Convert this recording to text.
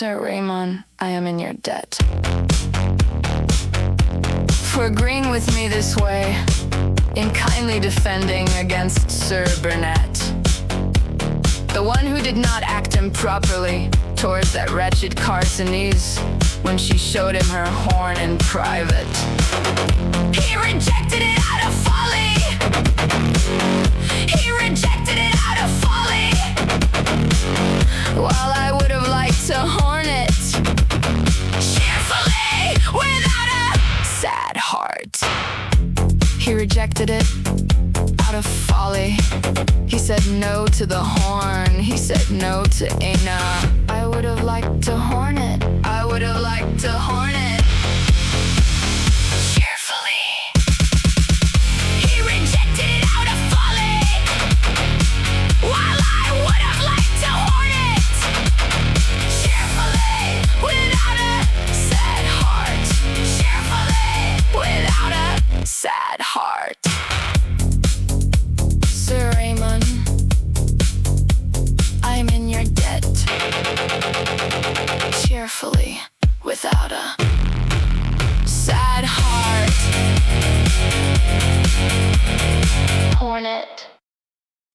Sir Raymond, I am in your debt for agreeing with me this way, in kindly defending against Sir Burnett, the one who did not act improperly towards that wretched Carsonese when she showed him her horn in private. He rejected it out of folly. He rejected it out of folly. While I would have liked to horn it cheerfully without a sad heart. He rejected it out of folly. He said no to the horn. He said no to Ina. I would have liked to horn it. I would have liked to horn it cheerfully. He rejected it out of folly. While I would have liked to horn it cheerfully without a sad heart. Cheerfully without a sad heart. Sir Raymond, I'm in your debt. Cheerfully, without a sad heart. Hornet.